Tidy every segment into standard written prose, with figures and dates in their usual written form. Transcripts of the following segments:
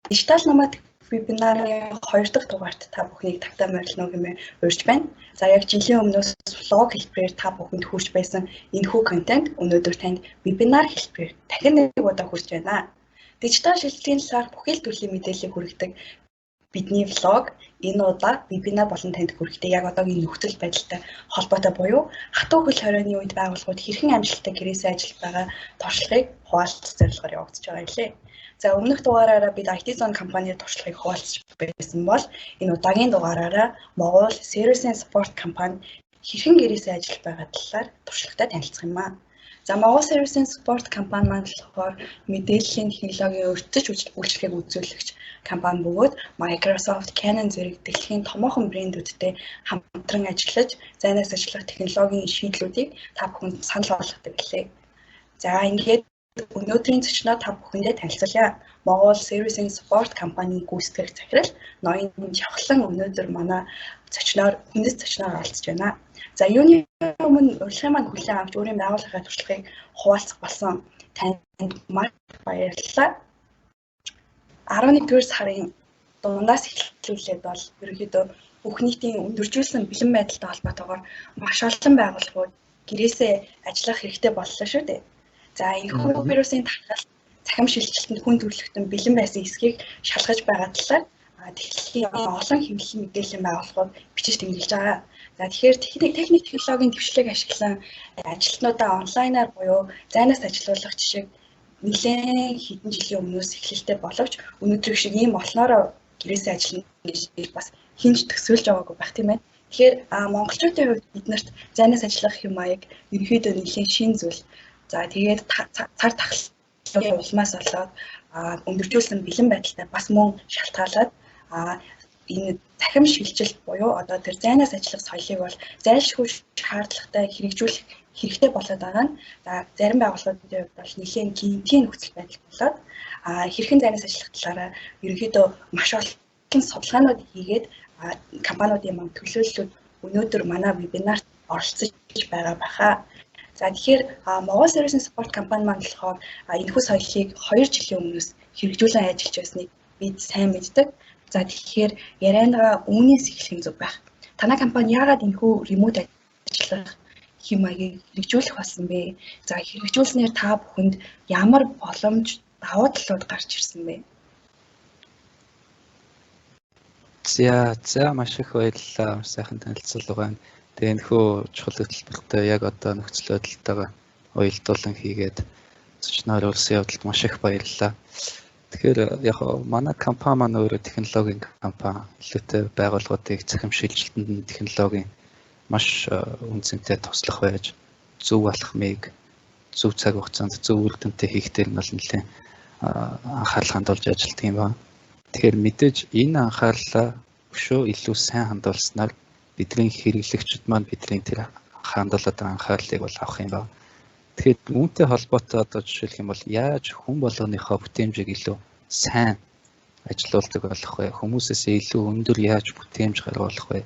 Дижитал номад вебинарын 2 дахь дугаарт та бүхнийг тавтай морилно гэмээр урьж байна. За яг жилийн өмнөөс блог хэлбэрээр та бүхэнд хүрч байсан энэхүү контент өнөөдөр танд вебинар хэлбэрээр дахин нэг удаа хүрч байна. Дижитал шилжилтийн талаар бүхэл төрлийн мэдээллийг хүргэдэг бидний влог энэ удаа вебинар болон танд хүргэдэг яг одоогийн нөхцөл байдалтай холбоотой буюу хатуу хөл хорионы үед байгууллагууд хэрхэн амжилттай гэрээсээ ажиллаж байгаа туршлагыг хуваалцах зорилгоор явагдаж байгаа гэлээ. За өмнөх дугаараараа бид IT Zone компанийн туршлагыг хуваалцж байсан бол энэ удаагийн дугаараараа Монгол Service and Support компани хэрхэн гэрээсээ ажиллаж байгаа талаар туршлагатай танилцах юм аа. За Монгол Service and Support компани маань болохоор мэдээллийн технологийн өртөж үйлчлэгийг үзүүлэгч компани бөгөөд Microsoft, Canon зэрэг дэлхийн томоохон брэндүүдтэй хамтран ажиллаж, зайнаас ажиллах технологийн шийдлүүдийг та бүхэнд санал болгодог гэлээ. За ингээд өнөөдрийн зочноо та бүхэндээ танилцуулъя. Монгол Service and Support компанийн гүйцэтгэх захирал Ноён Жавхлан өнөөдөр манай хүндэт зочноор оролцож байна. За юуны өмнө урилгын маань хүлээн авч өөрийн байгууллагын туршлагыг хуваалцах болсон танд маш баярлалаа. 11-р сарын дундаас эхлүүлээд бол ерөнхийдөө бүх нийтийн өндөржүүлсэн бэлэн байдалтай холбоотойгоор маш олон байгууллагууд гэрээсээ ажиллах хэрэгтэй боллоо шүү дээ. За энэхүү вирусын тархалт цахим шилжилтэнд хүн төрөлхтөн бэлэн байсан эсхийг шалгаж байгаа талаар дэлхийн олон хэвлэлийн мэдээллийн байгууллагууд бичиж тэмдэглэж байгаа. За тэгэхээр техник технологийн дэвшлиг ашиглан ажилтнуудаа онлайнаар буюу зайнаас ажилуулах жишээ нэлээд хэдэн жилийн өмнөөс эхлэлтэй боловч өнөөдөр шиг ийм болноороо гэрээсээ ажиллана гэж бас хинж төсөөлж байгаагүй байх тийм ээ. Тэгэхээр монголчуудын хувьд биднэрт зайнаас ажиллах хэм маяг ерөнхийдөө нэлээд шин зүйл. За тэгээд цар тахлын улмаас болоод өндөржүүлсэн бэлэн байдалтай бас мөн шалтгаалаад энэ цахим шилжилт буюу одоо тэр зайнаас ажиллах соёлыг бол зайлшгүй шаардлагатай хэрэгжүүлэх хэрэгтэй болоод байгаа нь зарим байгууллагуудын хувьд бол нэлээд гинтийн нөхцөл байдал болоод хэрхэн зайнаас ажиллах талаараа ерөнхийдөө маш олон судалгаанууд хийгээд компаниудын маань төлөөллүүд өнөөдөр манай вебинарт оролцож байгаа байхаа. За тэгэхээр Монгол Service and Support компани маань болохоор энэхүү соёлыг 2 жилийн өмнөөс хэрэгжүүлэн ажиллаж байсныг бид сайн мэддэг. За тэгэхээр ярианаа үүнээс эхлэх зүг байх. Танай компани яагаад энэхүү ремоут ажиллах хэм маягийг хэрэгжүүлэх болсон бэ? За хэрэгжүүлснээр та бүхэнд ямар боломж давуу талууд гарч ирсэн бэ? За маш их баярлалаа. Сайхан танилцуулга байна. Тэгээ энэхүү чухал хөтөлбөртөө яг одоо нөхцөл байдалтайгаа уялдуулан хийгээд зочноор улсын явдалд маш их баярлалаа. Тэгэхээр яг манай компани маань өөрөө технологийн компани, илүүтэй байгууллагуудыг цахим шилжилтэнд технологийн маш үнцэнтэй туслах байж, зөв алхмыг зөв цаг хугацаанд зөв үр дүнтэй хийх дээр нь бол нэлээд анхаарал хандуулж ажилладаг юм байна. Тэгэхээр мэдээж энэ анхаарлаа өшөө илүү сайн хандуулснаар бидний хэрэглэгчид маань бидний тэр хандуулаад байгаа анхаарлыг бол авах юм байна. Тэгэхээр үүнтэй холбоотой одоо жишээлх юм бол яаж хүн болгоныхоо бүтээмжийг илүү сайн ажилуулдаг болох вэ? Хүмүүсээс илүү өндөр яаж бүтээмж гаргуулах вэ?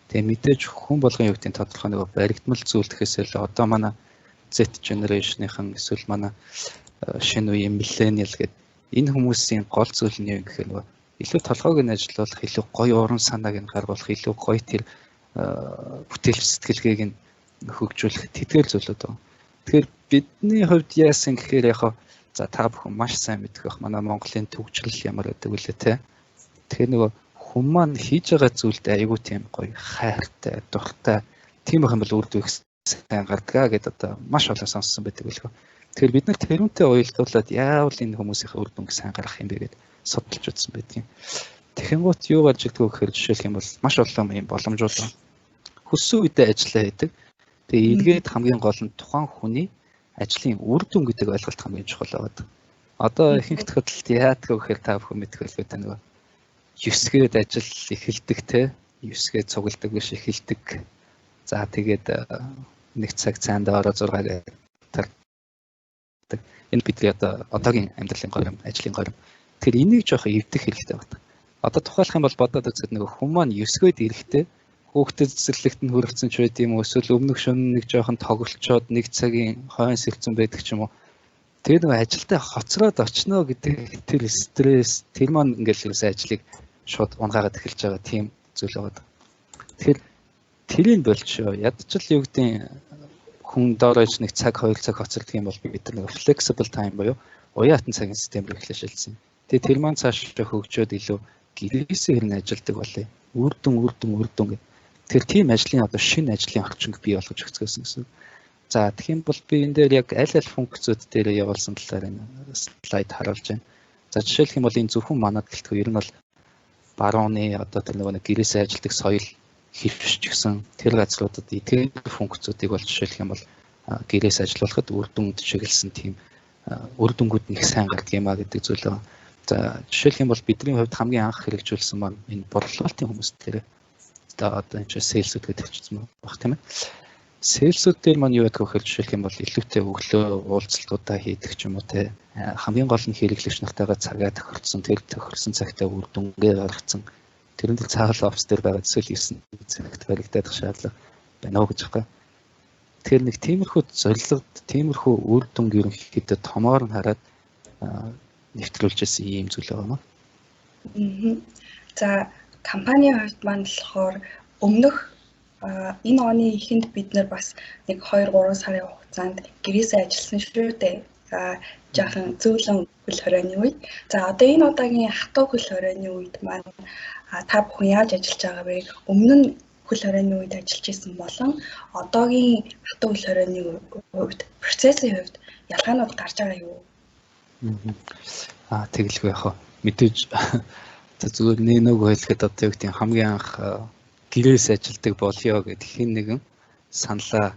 Тэгээ мэдээж хүн болгон юу гэдэг нь тодорхой нэг баригдмал зүйл гэхээсээ л одоо манай Z generation-ийн эсвэл манай шинэ үеийн millennial гэдэг энэ хүмүүсийн гол зүйл нь юу гэхээр илүү толгойг нь ажилуулах, илүү гоё уран санааг нь гаргуулах, илүү гоё тэр бүтээлч сэтгэлгээг нь хөгжүүлэх тэтгэл зүйлүүд байна. Тэгэхээр бидний хувьд яасан гэхээр яг за та бүхэн маш сайн мэдэх байх. Манай Монголын төвчрөл ямар байдаг вэ те. Тэгэхээр нөгөө хүн маань хийж байгаа зүйлд айгүй тийм гоё хайртай, дуртай тийм их юм бол үрдүх сайн гардаг гэдээ одоо маш олон сонссон байдаг байлгүй. Тэгэхээр бид нар тэрүүнтэй уялдуулаад яавал энэ хүмүүсийн үр дүнг сайн гаргах юм бэ гэдээ судалж үзсэн байдгийн. Тэгэнгუთ юу болж идэггүй гэхээр жишээлх юм бол маш олон юм боломжууд байна. Хүссэн үедээ ажиллаа хийдэг. Тэгээ илгээд хамгийн гол нь тухайн хүний ажлын үр дүн гэдэг ойлголт хамгийн чухал байдаг. Одоо ихэнх тохиолдолд яадаг вэ гэхээр та бүхэн мэдэх байлгүй та нөгөө 9-гээд ажил эхэлдэг те 9-гээд цугладаг биш эхэлдэг. За тэгээд 1 цаг цаанда ороо 6-аар тардаг. Энэ бидний одоогийн амьдралын горим, ажлын горим. Тэгэхээр энийг жоох эвдэх хэрэгтэй байна. Одоо тухайлах юм бол бодоод үзэхэд нөгөө хүн маань 9-гээд ирэхдээ хүүхдэд цэцэрлэгт нь хүргэсэн ч байд юм уу, эсвэл өмнөх шөнө нэг жоохон тоглолцоод 1 цагийн хойно сэлцэн байдаг ч юм уу. Тэгээ нөгөө ажилдаа хоцроод очно гэдэг тэр стресс тэр маань ингээл ерөөсөө ажлыг шууд унгаагаад эхэлж байгаа тийм зүйл байгаа. Тэгэхээр тэрийг болчихоо ядчил юу гэдэг хүн доорож нэг цаг 2 цаг хоцролдог юм бол бид нэг flexible time буюу уян хатан цагийн систем рүү эхлэж шилжсэн. Тэгээ тэр маань цааш хөгжөөд илүү гэрээсээ хэрнээ ажилдаг болъё. Үр дүн гэх. Тэр тийм ажлын одоо шинэ ажлын орчинг бий болгож өгсөн гэсэн. За тэгэх юм бол би энэ дээр яг аль функцүүд дээр явуулсан талаар энэ слайд харуулж байна. За жишээлх юм бол энэ зөвхөн манад гэлтгүй ер нь бол барууны одоо тэр нэг гэрээсээ ажилдаг соёл хэвшиж гисэн тэр газруудад эдгээр функцүүдийг бол жишээлх юм бол гэрээс ажиллуулахад үр дүнд чиглэсэн тийм үр дүнгууд нэг сайн гардаг юм а гэдэг зүйл байна. За жишээлх юм бол бидний хувьд хамгийн анх хэрэгжүүлсэн маань энэ борлуулалтын хүмүүс дээр одоо энэ сейлсүүд гэдэг чинь баг тийм ээ. Сейлсүүд дээр маань юу гэдэг вэ гэхээр жишээлх юм бол илүүтэй өглөө уулзалтуудаа хийдэг ч юм уу те хамгийн гол нь хэрэглэгч нартайгаа цагаа тохирсон тэр тохирсон цагтаа үр дүнгээ гаргацсан тэрэн дээр цаал офс дээр байгаа эсвэл ирсэн цагт баригдах шаардлага байна уу гэж байгаа. Тэгэхээр нэг тиймэрхүү зорилгод тиймэрхүү үр дүнг ерөнхийдөө томоор нь хараад нэвтрүүлж ирсэн ийм зүйл байгаа юм. За компанийн хувьд маань болохоор өмнөх энэ оны эхэнд бид нэр бас нэг 2-3 сарын хугацаанд гэрээсээ ажилласан шүү дээ. Жаахан зөөлөн хөл хорионы үед. За одоо энэ удаагийн хатуу хөл хорионы үед маань та бүхэн яаж ажиллаж байгаа вэ? Өмнө нь хөл хорионы үед ажиллаж исэн болон одоогийн хатуу хөл хорионы үед процессын хувьд ялгаанууд гарч байгаа юу? Тэгэлгүй яах вэ? Мэдээж зүгээр нэг хэлэхэд одоо юу гэдэг хамгийн анх гэрээс ажилдаг болёо гэдэг хин нэгэн саналаа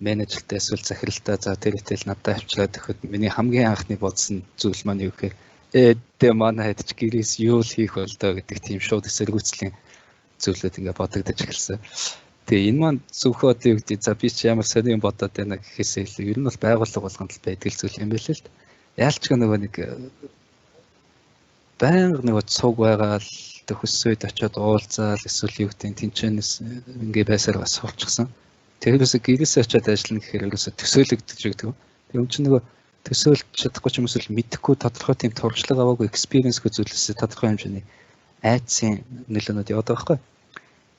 менежертэй эсвэл захиралтай за тэр итэл надад авчираад өгөхөд миний хамгийн анхны бодсон зүйл маань юу гэхээр дээ манай хэд ч гэрээс юу л хийх болдоо гэдэг тийм шууд эсэргүүцлийн зүйлүүд ингээ бодогдож эхэлсэн. Тэгээ энэ маань зөвхөн одоо юу гэдэг за би ч ямар сони юм бодоод байна гэхээсээ илүү ер нь бол байгууллага болгонд л байдаг зүйл юм байл л дээ. Яалч нөгөө нэг байнга нэг цуг байгаа л төсөөд очиод уулзаал эсвэл юу гэдэг тэнчэнэс ингээ байсаар бас суулчихсан. Тэрөөсө гэрээсээ очиод ажиллана гэхээр ерөөсө төсөөлөгдөж өгдөг. Тэг юм чинь нөгөө төсөөлж чадахгүй ч юм уу мэдхгүй тодорхой тийм туршлага аваагүй экспириенсгүй зүйлсээ тодорхой хэмжээний айдсын нөлөөнүүд яваад байгаа байхгүй.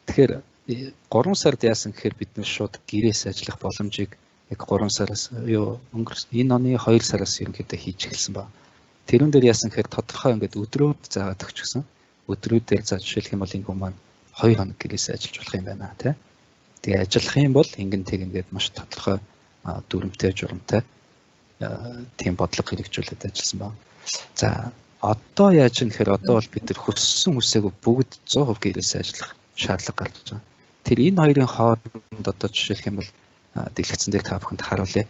Тэгэхээр 3 сард яасан гэхээр бид нэр шууд гэрээс ажиллах боломжийг яг 3 сараас юу энэ оны 2 сараас ерөнхийдөө хийж эхэлсэн ба. Тэрүүн дээр яасан гэхээр тодорхой ингээд өдрүүд заагаад өгчихсөн. Өдрүүдээр за жишээлх юм бол энэ хүн маань 2 хоног гэрээсээ ажиллаж болох юм байна тий. Тэгээ ажиллах юм бол ингээд маш тодорхой дүрмтэй журамтай тийм бодлого хэрэгжүүлээд ажилласан байна. За одоо яаж юм гэхээр одоо бол бид нар хүссэн хүсээгүй бүгд 100% гэрээсээ ажиллах шаардлага гарч байгаа. Тэр энэ хоёрын хооронд одоо жишээлх юм бол дэлгэцэн дээр та бүхэнд харуулъя.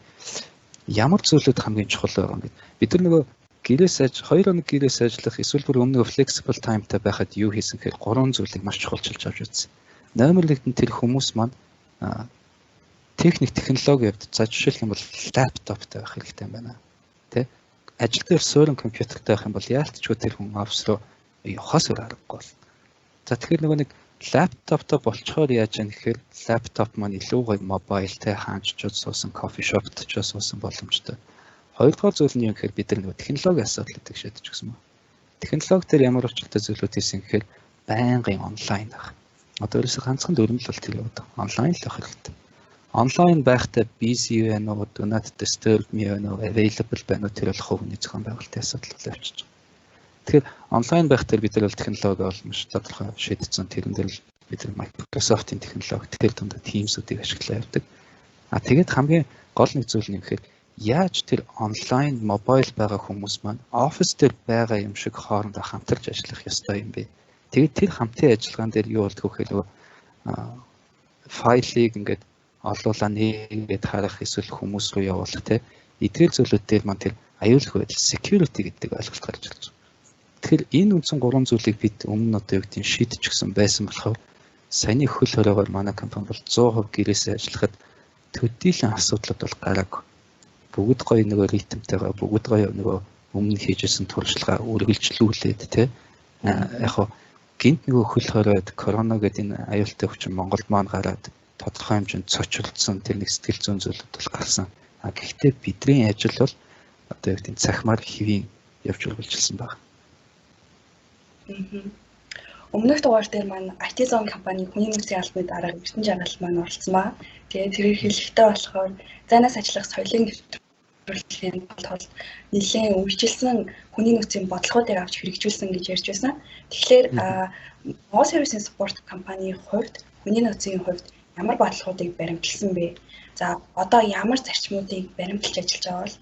Ямар зүйлүүд хамгийн чухал байгаа юм бэ? Бид нар нөгөө гэрээс 2 хоног гэрээс ажиллах эсвэл бүр өмнө flexible timeтай байхад юу хийсэн гэхээр 3 зүйлийг маш чухалчилж авч үзсэн. Номер 1 нь тэр хүмүүс маань техник технологи явд за жишээлх юм бол лаптоптай байх хэрэгтэй байна. Тэ? Ажил дээр суурин компьютертай байх юм бол яалтчгүй тэр хүн офс руу явахаас өөр аргагүй бол. За тэгэхээр нөгөө нэг лаптоптой болцохоор яаж яах гэхээр лаптоп маань илүү гоё мобайлтай хаанччууд суусан кофе шопт ч суусан боломжтой. Хоёрдугаар зүйл нь юу гэхээр бид нар нөгөө технологи асуудал гэдэг шийдэж өгсөн байна. Технологи дээр ямар учиртай зүйлүүд хийсэн гэхээр байнгын онлайн байх. Одоо ерөөсө ганцхан дүрмэл бол тэр яваад онлайн л байх хэрэгтэй. Онлайн байхдаа busy байна уу, do not disturb me байна уу, available байна уу тэр бол хувийн зохион байгуулалтын асуудал бол явчихж байгаа. Тэгэхээр онлайн байхдаа бид нар бол технологи бол маш тодорхой шийдсэн. Тэрэн дээр л бид нар Microsoft-ийн технологи тэр дундаа Teams-үүдийг ашиглаа явдаг. Тэгээд хамгийн гол нэг зүйл нь гэхээр яаж тэр онлайн мобайл байгаа хүмүүс маань офис дээр байгаа юм шиг хоорондоо хамтарч ажиллах ёстой юм бэ? Тэгээд тэр хамтын ажиллагаан дээр юу болдгоо гэхээр файлыг ингээд олуулаа нээгээд харах эсвэл хүмүүс рүү явуулах те эдгээр зүйлүүд дээр маань тэр аюулгүй байдал security гэдэг ойлголт гарч ирж байна. Тэгэхээр энэ үндсэн 3 зүйлийг бид өмнө одоо юу гэдэг нь шийдэж өгсөн байсан болохоор саяны хөл хоройгоор манай компани бол 100% гэрээсээ ажиллахад төдийлөн асуудлууд бол гараагүй. Бүгд гоё нөгөө ритмтэйгаа бүгд гоё нөгөө өмнө хийжсэн туршлагаа үргэлжлүүлээд те яг хоо гинт нөгөө хөл хоройд корона гэдэг энэ аюултай өвчин Монголд маань гараад тодорхой хэмжээнд цочролцсон тэр нэг сэтгэл зүйн зүйлүүд бол гарсан. Гэхдээ бидний ажил бол одоо яг тийм цахимаар хэвийн явж үргэлжилсэн байна. Өмнөх дугаар дээр маань IT Zone компани хүний нөөцийн албаны дарга Эрдэнэ Жаргал маань оролцсон ба. Тэгээд тэр хэлэхдээ болохоор зайнаас ажиллах соёлын нэвтрүүлгийн тулд нэлээд үржилсэн хүний нөөцийн бодлогуудыг авч хэрэгжүүлсэн гэж ярьж байсан. Тэгэхээр All Service Support компанийн хувьд хүний нөөцийн хувьд ямар бодлогуудыг баримталсан бэ? За одоо ямар зарчмуудыг баримталж ажиллаж байгаа бол?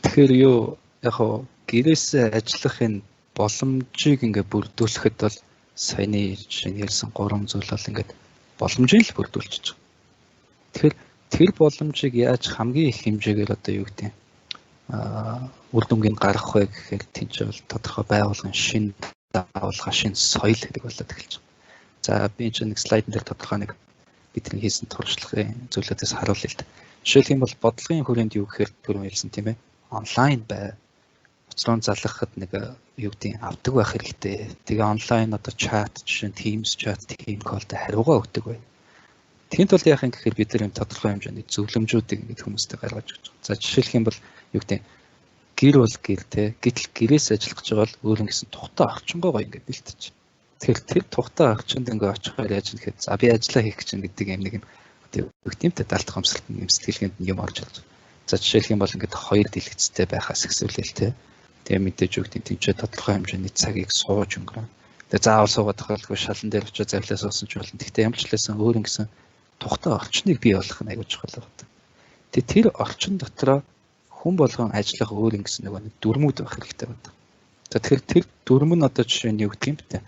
Тэгэхээр юу яг хоо гэрээсээ ажиллахын боломжийг ингээд бүрдүүлэхэд бол саяны жишээ ярьсан 3 зүйл бол ингээд боломжийг л бүрдүүлчих. Тэгэхээр тэр боломжийг яаж хамгийн их хэмжээгээр одоо юу гэдэг үр дүнгийн гаргах вэ гэхээр тийч бол тодорхой байгууллагын шин даавалгаа шин соёл гэдэг болоод эхэлж байгаа. За би чинь нэг слайдн дээр тодорхой нэг бидний хийсэн туршлагын зүйлүүдээс харуулъя л да. Жишээлх юм бол бодлогын хүрээнд юу гэхээр түрүүн хэлсэн тийм ээ. Онлайн бай. Уцрон залгахад нэг юу гэдэг авдаг байх хэрэгтэй. Тэгээ онлайн одоо чат жишээ нь Teams чат team call-д хариугаа өгдөг бай. Тэнд бол яах юм гэхээр бид нар юм тодорхой хэмжээний зөвлөмжүүдийг ингэж хүмүүстэй гаргаж өгч байгаа. За жишээлх юм бол юу гэдэг гэр бол гэр те гэтэл гэрээс ажиллах гэж байгаа бол өөр ингэсэн тухтай орчингоо гоё ингэ бэлтэж. Тэгэхээр тэр тухтай орчинд ингэ очихоор яаж юм гэхэд за би ажиллаа хийх гэж гэдэг юм нэг юм юу гэмтэй даалдах юмсгалт юм сэтгэлгээнд юм орж ирж байгаа. За жишээлх юм бол ингэ хоёр дэлгэцтэй байхаас ихсүүлээл те. Тэгээ мэдээж үг тэмцээ тодорхой хэмжээний цагийг сууж өнгөрөө. Тэгээ заавал суугаад тохиолдолгүй шалан дээр очиж завлаа суусан ч болно. Гэхдээ ямар ч хэлсэн өөр ингэсэн тухтай орчныг бий болгох нь аягүй чухал байна. Тэгээ тэр орчин дотроо хүн болгон ажиллах өөр ингэсэн нэг дүрмүүд байх хэрэгтэй байна. За тэгэхээр тэр дүрм нь одоо жишээ нь юу гэх юм бэ?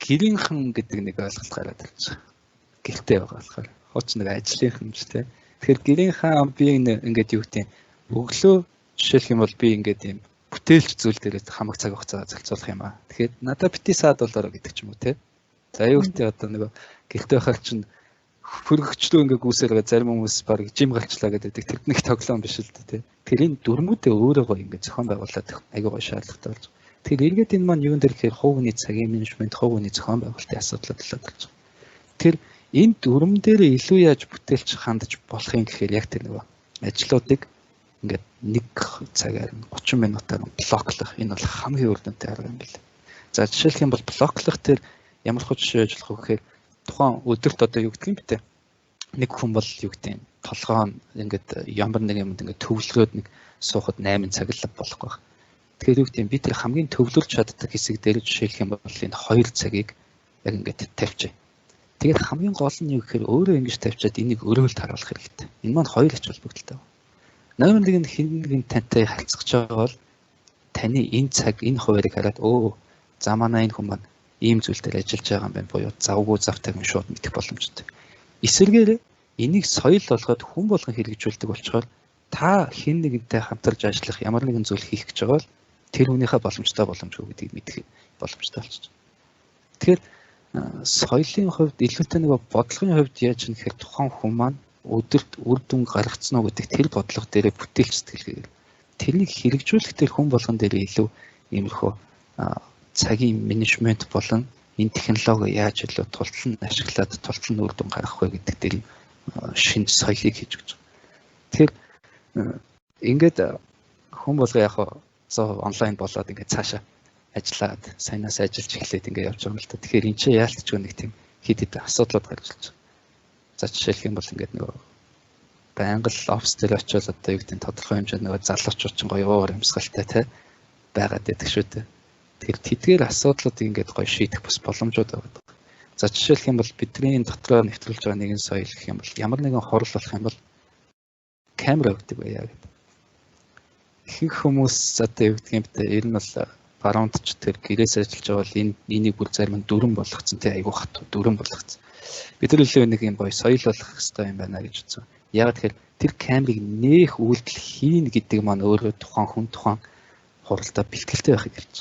Гэрийнхэн гэдэг нэг ойлголт гараад ирж байгаа. Гэртээ байгаа болохоор хууч нэг ажлынхан юм ч тийм. Тэгэхээр гэрийнхэн би ингээд юу гэдэг өглөө жишээлх юм бол би ингээд юм бүтээлч зүйл дээрээ хамаг цаг хугацаа зарцуулах юм аа. Тэгэхээр надад бити саад болоорой гэдэг ч юм уу те. За юу гэдэг одоо нэг гэрте байхаар чинь хөргөгчлөө ингээд гүйсээрээ зарим хүмүүс баг жим галчлаа гэдэг. Тэр нэг тоглоом биш л дээ те. Тэрийн дүрмүүдээ өөрөө ингээд зохион байгуулад айгүй гоё шаардлагатай болж байгаа. Тэгэхээр эргээд энэ маань юун дээр гэхээр хувийн цагийн менежмент, хувийн зохион байгуулалтын асуудлууд болоод байна. Тэр энэ дүрм дээр илүү яаж бүтээлч хандж болох юм гэхээр яг тэр нэг ажлуудыг ингээд нэг цагаар 30 минутаар блоклох энэ бол хамгийн үр дүнтэй арга юм бэл. За жишээлх юм бол блоклох тэр ямар ч жишээ ажиллах вэ гэхээр тухайн өдөрт одоо юу гэдэг юм бэ те. Нэг хүн бол юу гэдэг юм толгоо ингээд ямар нэг юмд ингээд төвлөрөөд нэг суухад 8 цаг л болохгүй байна. Тэгэхээр юу гэдэг юм би тэр хамгийн төвлөрч чаддаг хэсэг дээр жишээлх юм бол энэ 2 цагийг яг ингээд тавьчих. Тэгээд хамгийн гол нь юу гэхээр өөрөө ингэж тавьчаад энийг өрөөлд харуулах хэрэгтэй. Энэ маань хоёр ач холбогдолтой. Нэг нь хин тантай харьцах гэж байгаа бол таны энэ цаг энэ хуваарийг хараад за манай энэ хүн маань ийм зүйл дээр ажиллаж байгаа юм байна буюу завгүй завтайг нь шууд мэдэх боломжтой. Эсвэргээр энийг соёл болгоод хүн болгон хэрэгжүүлдэг болчоор та хэн нэгэнтэй хамтарч ажиллах ямар нэгэн зүйл хийх гэж байгаа бол тэр хүнийхээ боломжтой боломжгүй гэдгийг мэдэх боломжтой болчих. Тэгэхээр соёлын хувьд илүүтэй нэг бодлогын хувьд яаж юм гэхээр тухайн хүн маань өдөрт үр дүн гаргацсан уу гэдэг тэр бодлого дээр бүтээлч сэтгэлгээгээр тэрнийг хэрэгжүүлэх тэр хүн болгон дээр илүү иймэрхүү цагийн менежмент болон энэ технологи яаж илүү тултал нь ашиглаад тултал нь үр дүн гаргах вэ гэдэг дээр шинэ соёлыг хийж өгч байгаа. Тэгэхээр ингээд хүн болго яг онлайн болоод ингээд цаашаа ажиллаад сайнаас ажиллаж эхлээд ингээд явж байгаа юм л та. Тэгэхээр энэ чинь яалтчгүй нэг тийм хэд хэд асуудлууд гарч ирж байгаа. За жишээлх юм бол ингээд нөгөө байнга л офс дээр очиод одоо юу гэдэг тодорхой хэмжээнд нөгөө залуучууд ч гоё уур амьсгалтай те байгаад байдаг шүү дээ. Тэгэхээр тэдгээр асуудлуудыг ингээд гоё шийдэх бас боломжууд байгаа. За жишээлх юм бол бидний дотроо нэвтрүүлж байгаа нэгэн соёл гэх юм бол ямар нэгэн хурал болох юм бол камера өгдөг байяа гэдэг. Ихэнх хүмүүс одоо юу гэдэг юм бэ? Ер нь бол баруунд ч тэр гэрээс ажиллаж байгаа бол энийг бүр зарим нь дүрэн болгоцсон те айгүй хатуу дүрэн болгоцсон. Бид нар илүү нэг юм гоё соёл болох хэрэгтэй юм байна гэж үзсэн. Яг тэгэхээр тэр камерыг нээх үйлдэл хийн гэдэг маань өөрөө тухайн хүн тухайн хуралдаа бэлтгэлтэй байхыг хэлж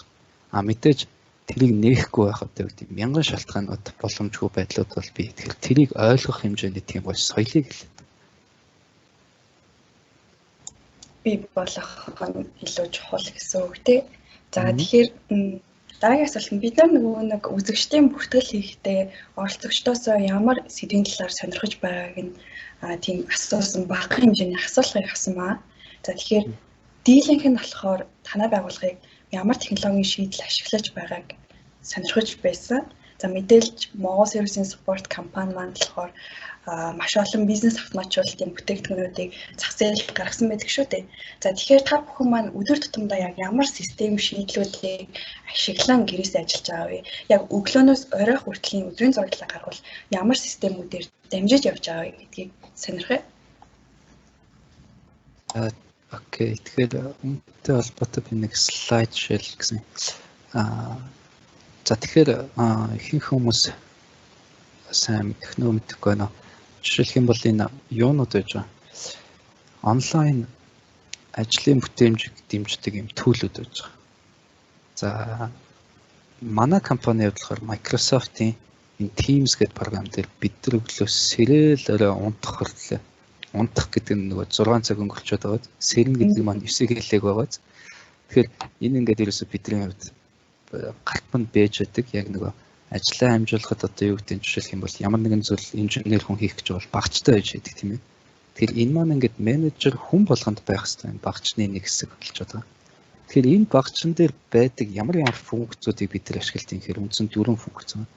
байгаа. Мэдээж тэрийг нээхгүй байх одоо гэдэг мянган шалтгаанууд боломжгүй байдлууд бол бий. Тэгэхээр тэрийг ойлгох хэмжээний тийм гоё соёлыг хэлээд. Бий болох илүү чухал гэсэн үг тий. За тэгэхээр Дараагийн асуулт нь бид нар нөгөө нэг үзэгчдийн бүртгэл хийхдээ оролцогчдоос ямар сэдвийн талаар сонирхож байгааг нь тийм асуусан бага хэмжээний асуулгыг авсан баа. За тэгэхээр дийлэнх нь болохоор танай байгууллагыг ямар технологийн шийдэл ашиглаж байгааг сонирхож байсан. За мэдээлж Монгол сервисийн спорт компани маань болохоор маш олон бизнес автоматжуулалтын бүтээгдэхүүнүүдийг зах зээлд гаргасан байдаг шүү дээ. За тэгэхээр та бүхэн маань өдөр тутамдаа яг ямар систем шийдлүүдийг ашиглан гэрээсээ ажиллаж байгаа вэ? Яг өглөөнөөс орой хүртлийн өдрийн зураглалаа гаргавал ямар системүүдээр дамжиж явж байгаа вэ гэдгийг сонирхъя. Окей. Тэгэхээр үүнтэй холбоотой би нэг слайд шейл гэсэн. За тэгэхээр ихэнх хүмүүс сайн мэдэх нөө мэдэхгүй байна. Жишээлх юм бол энэ юунууд байж байгаа. Онлайн ажлын бүтээмжийг дэмждэг юм төлөвлөд байж байгаа. За манай компани хувьд Microsoft-ийн энэ Teams гэдэг програм дээр бид нар өглөөс сэрэл орой унтах хөрлөө. Унтах гэдэг нь нөгөө 6 цаг өнгөрчөөд байгаад сэрнэ гэдэг маань 9-ийг хэлээг байгаад. Тэгэхээр энэ ингээд ерөөсө бидний хувьд гартманд бэж байдаг. Яг нөгөө ажлаа амжуулахад одоо юу гэдэг нь жишээлх юм бол ямар нэгэн зүйл инженер хүн хийх гэж бол багцтай байж байдаг тийм ээ. Тэгэхээр энэ маань ингээд менежер хүн болгонд байх хэрэгтэй багцны нэг хэсэг болж байгаа. Тэгэхээр энэ багцсан дээр байдаг ямар функцүүдийг бид нар ашиглаж юм хэрэг үндсэн 4 функц байна.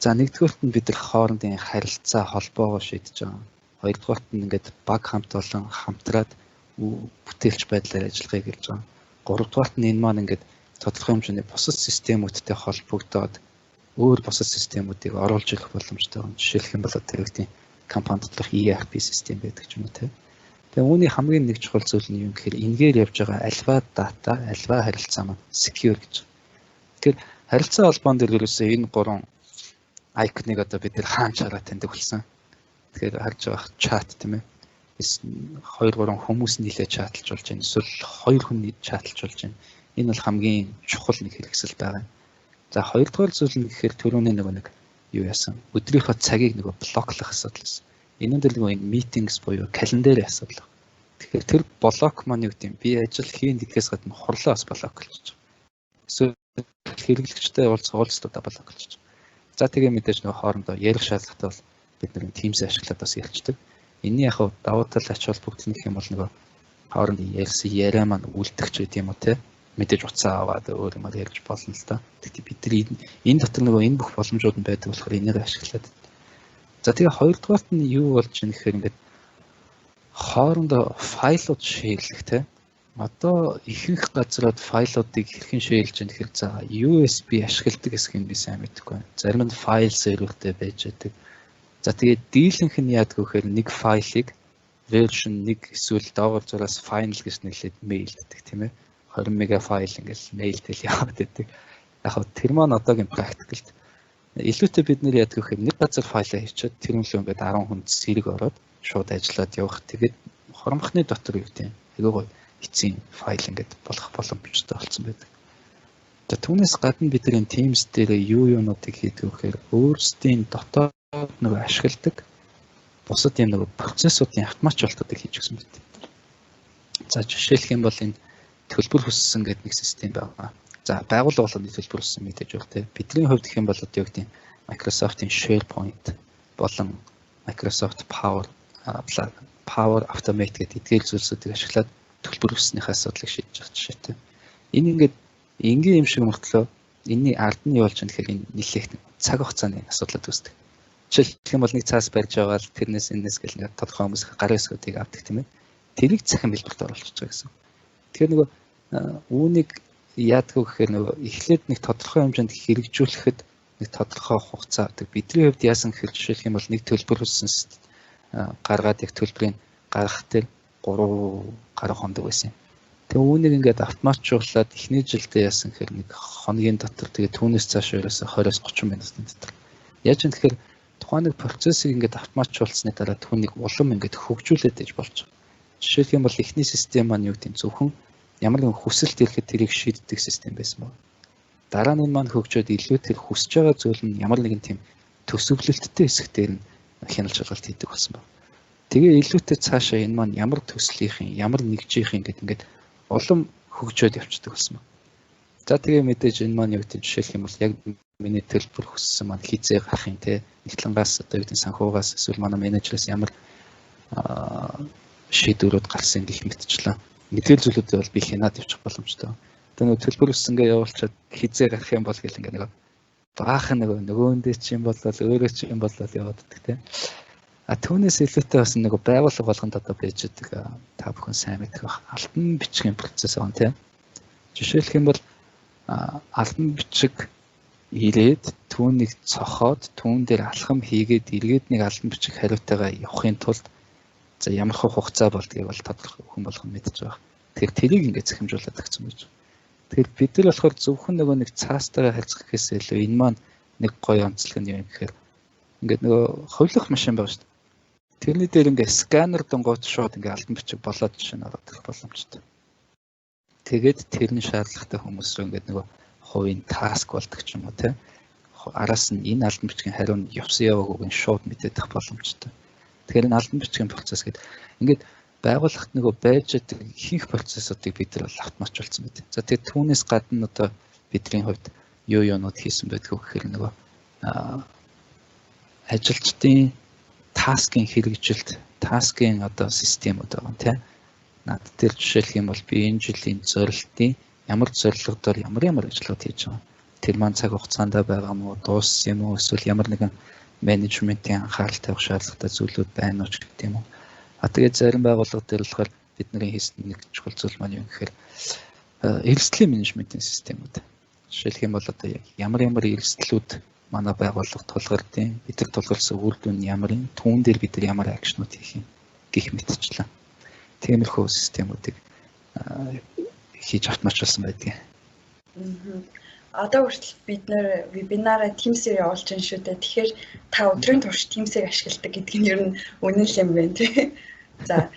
За нэгдүгээрт нь бид нар хоорондын харилцаа холбоогоо шийдэж байгаа. Хоёрдугаарт нь ингээд баг хамт олон хамтраад бүтээлч байдлаар ажиллахыг хэлж байгаа. Гуравдугаарт нь энэ маань ингээд тодорхой хэмжээний бусад системүүдтэй холбогдоод өөр бусад системүүдийг оруулж ирэх боломжтой байна. Жишээлх юм бол тэр үеийн компани доторх ERP систем байдаг ч юм уу тийм. Тэгээ үүний хамгийн нэг чухал зүйл нь юу гэхээр энгээр явж байгаа альва дата, альва харилцаа маань secure гэж. Тэгэхээр харилцаа холбоон дээр ерөөсөө энэ 3 icon-ыг одоо бид нэр хаан чараа таньдаг болсон. Тэгэхээр харж байгаа чат тийм ээ. 2-3 хүмүүс нийлээ чаталж болж байна. Эсвэл 2 хүн чаталж болж байна. Энэ бол хамгийн чухал нэг хэрэгсэл байгаа. За хоёрдугаар зүйл нь гэхээр түрүүний нэг юу яасан. Өдрийнхөө цагийг нөгөө блоклох асуудал байсан. Энэ нь нөгөө энэ meetings буюу календарийн асуудал. Тэгэхээр тэр блок маань юу гэдэм би ажил хийн гэдгээс гадна хурлаа бас блоклж байгаа. Эсвэл хэрэглэгчтэй уулзалтуудаа блоклж байгаа. За тэгээ мэдээж нөгөө хоорондоо ярих шаардлагатай бол бид нэг Teams ашиглаад бас ялцдаг. Энийний яг давуу тал ач холбогдол гэх юм бол нөгөө хоорондын ярьсан яриа маань үлдэх ч гэдэм үү те мэдээж уцаа аваад өөр юм ярьж болно л да. Тэгтээ бид нар энэ дотор нөгөө энэ бүх боломжууд нь байдаг болохоор энийг ашиглаад. За тэгээ хоёрдугаарт нь юу болж ийн гэхээр ингээд хоорондоо файлууд шеэрлэх те. Одоо ихэнх газрууд файлуудыг хэрхэн шеэрлж ийн гэхээр за USB ашигладаг хэсгийг би сайн мэдэхгүй байна. Зарим нь файл сервертэй байж байдаг. За тэгээ дийлэнх нь яадаг вэ гэхээр нэг файлыг version 1 эсвэл доогоор зураас final гэж нэглээд мэйлддэг тийм ээ. 20 мега файл ингээл мэйлдэл яваад байдаг. Яг хөө тэр маань одоогийн практикалд илүүтэй бид нэр яадаг гэхээр нэг газар файлаа хийчихэд тэр нь л ингээд 10 хүн зэрэг ороод шууд ажиллаад явах. Тэгээд хоромхны дотор юу гэдэг юм. Айгүй гоё эцсийн файл ингээд болох боломжтой болсон байдаг. За түүнээс гадна бид энэ Teams дээр юу юунуудыг хийдэг гэхээр өөрсдийн дотоод нөгөө ашигладаг бусад юм нөгөө процессуудын автоматжуулалтыг хийж өгсөн байдаг. За жишээлх юм бол энэ төлбөр хүссэн гэдэг нэг систем байна. За байгууллага болгоны төлбөр хүссэн мэдээж бол тийм. Бидний хувьд гэх юм бол одоо юу гэдэг нь Microsoft-ийн SharePoint болон Microsoft Power Automate гэдэг эдгээр зүйлсүүдийг ашиглаад төлбөр хүссэнийхээ асуудлыг шийдэж байгаа жишээтэй. Энэ ингээд энгийн юм шиг мөртлөө энэний ард нь юу болж байгаа гэхээр энэ нэлээт цаг хугацааны асуудлууд үүсдэг. Жишээлх юм бол нэг цаас барьж байгаа л тэрнээс энэс гэл ингээд тодорхой хүмүүс гарын эсгүүдийг авдаг тийм ээ. Тэрийг цахим хэлбэрт оруулж байгаа гэсэн. Тэгэхээр нөгөө үүнийг яадгүй гэхээр нөгөө эхлээд нэг тодорхой хэмжээнд хэрэгжүүлэхэд нэг тодорхой хугацаа авдаг. Бидний хувьд яасан гэхээр жишээлх юм бол нэг төлбөр хүссэн гаргаад яг төлбөрийг гаргах дээр 3 гаруй хоног байсан. Тэгээ үүнийг ингээд автоматжуулаад эхний жилдээ яасан гэхээр нэг хоногийн дотор тэгээ түүнээс цааш ерөөсө 20-30 минутын дотор. Яаж юм тэгэхээр тухайн нэг процессыг ингээд автоматжуулсны дараа түүнийг улам ингээд хөгжүүлээд иж болж байгаа. Жишээлх юм бол эхний систем маань юу гэдэг нь зөвхөн ямар нэгэн хүсэлт ирэхэд тэрийг шийддэг систем байсан байна. Дараа нь маань хөгжөөд илүү тэр хүсэж байгаа зүйл нь ямар нэгэн тийм төсөвлөлттэй хэсгээр нь хяналт шалгалт хийдэг болсон байна. Тэгээ илүүтэй цаашаа энэ маань ямар төслийнхэн, ямар нэгжийнхэн гэдэг ингээд улам хөгжөөд явцдаг болсон байна. За тэгээ мэдээж энэ маань юу гэдэг жишээлх юм бол яг миний төлбөр хүссэн маань хизээ гарах юм те. Нэгтлангаас одоо юу гэдэг санхугаас эсвэл манай менежероос ямар шийдвэрүүд гарсан гэх мэтчлэн мэдээлэл зүйлүүдээ бол би хянаад явчих боломжтой. Одоо нөгөө төлбөр хүссэнгээ явуулчаад хизээ гарах юм бол гэл ингээ нэг баахан нөгөөндөө чи юм болол өөрөө чи юм болол яваад байдаг те. А түүнээс илүүтэй бас нэг байгууллага болгонд одоо байж байгаа та бүхэн сайн мэдэх бах алтан бичгийн процесс аа тийм. Жишээлх юм бол алтан бичиг ирээд түүнийг цохоод түүн дээр алхам хийгээд эргээд нэг алтан бичиг хариутайгаа явахын тулд за ямар хугацаа болдгийг бол тодорхой хүн болгон мэдж байгаа. Тэгэхээр тэрийг ингээд захимжуулаад өгсөн гэж. Тэгэхээр бид нар болохоор зөвхөн нөгөө нэг цаастайгаа харьцах гэхээс илүү энэ маань нэг гоё онцлог нь юм гэхээр ингээд нөгөө ховлох машин байгаа шүү дээ. Тэрний дээр ингээ сканер донгоот шууд ингээ алтан бичиг болоод жишээ нь ороод ирэх боломжтой. Тэгээд тэрний шаардлагатай хүмүүс рүү ингээ нөгөө хувийн таск болдог ч юм уу те. Араас нь энэ алтан бичгийн хариу нь явсан яваагүй нь шууд мэдэх боломжтой. Тэгэхээр энэ алтан бичгийн процесс гэдэг ингээд байгууллагт нөгөө байж байгаа ихэнх процессуудыг бид нар автоматжуулсан байдаг. За тэгээд түүнээс гадна одоо бидний хувьд юу юунууд хийсэн байдг вэ гэхээр нөгөө ажилчдын таскын хэрэгжилт, таскын одоо системүүд байгаа тийм. Над дээр жишээлх юм бол би энэ жилийн зорилтын ямар зорилгодоор ямар ажиллагаа хийж байгаа. Тэр маань цаг хугацаанд байгаа мó, дууссан юм уу, эсвэл ямар нэгэн менежментийн анхаарал тавих шаардлагатай зүйлүүд байна уу гэх юм уу. А тэгээд зарим байгууллага дээр болохоор бидний хийсэн нэг чухал зүйл маань юу гэхээр эрсдлийн менежментийн системүүд. Жишээлх юм бол одоо яг ямар эрсдлүүд манай байгууллага тулгардیں۔ Бид нар тулгарсан үр дүн ямар юм, түүн дээр бид нар ямар акшнууд хийх юм гэх мэтчлэн. Тиймэрхүү системүүдийг хийж автоматжуулсан байдаг. Одоо хүртэл бид нэр вебинараа Teams-ээр явуулж байна шүү дээ. Тэгэхээр та өдрийн турш Teams-ийг ашигладаг гэдэг нь ер нь үнэн л юм байна тий. За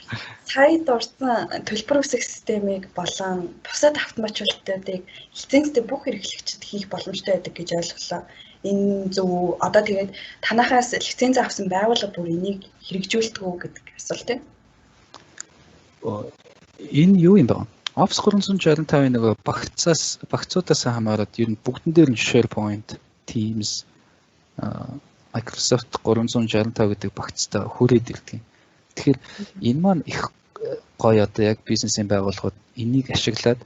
сая дурдсан төлбөр үсэх системийг болон бусад автоматжуулалтуудыг лицензтэй бүх хэрэглэгчид хийх боломжтой байдаг гэж ойлголоо. Энэ зөв одоо тэгээд танахаас лиценз авсан байгууллага бүр энийг хэрэгжүүлдэг үү гэдэг асуулт тийм. Энэ юу юм бэ? Office 365-ийн нөгөө багцуудаас хамаарат ер нь бүгдэн дээр нь SharePoint, Teams, Microsoft 365 гэдэг багцтай хүрээд ирдэг. Тэгэхээр энэ маань их гоё одоо яг бизнесийн байгууллагууд энийг ашиглаад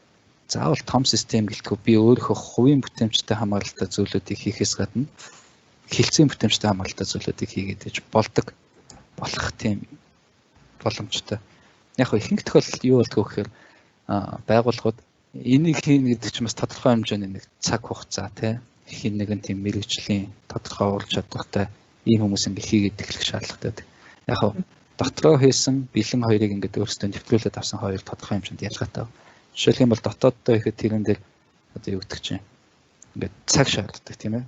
заавал том систем гэлтгүй би өөрийнхөө хувийн бүтээмжтэй хамааралтай зүйлүүдийг хийхээс гадна хэлцээний бүтээмжтэй хамааралтай зүйлүүдийг хийгээд иж болдог болох тийм боломжтой. Яг нь ихэнх тохиолдолд юу болдгоо гэхээр байгууллагууд энийг хийнэ гэдэг чинь бас тодорхой хэмжээний нэг цаг хугацаа тий хин нэгэн тийм мэрэгжлийн тодорхой ур чадвартай ийм хүмүүс ингэ хийгээд эхлэх шаардлагатай. Яг нь дотроо хийсэн бэлэн хоёрыг ингээд өөрсдөө нэвтрүүлээд авсан хоёр тодорхой хэмжээнд ялгаатай. Жишээлх юм бол дотооддоо ихэд тэрэн дээр одоо юу гэдэг чинь ингээд цаг шаарддаг тийм ээ.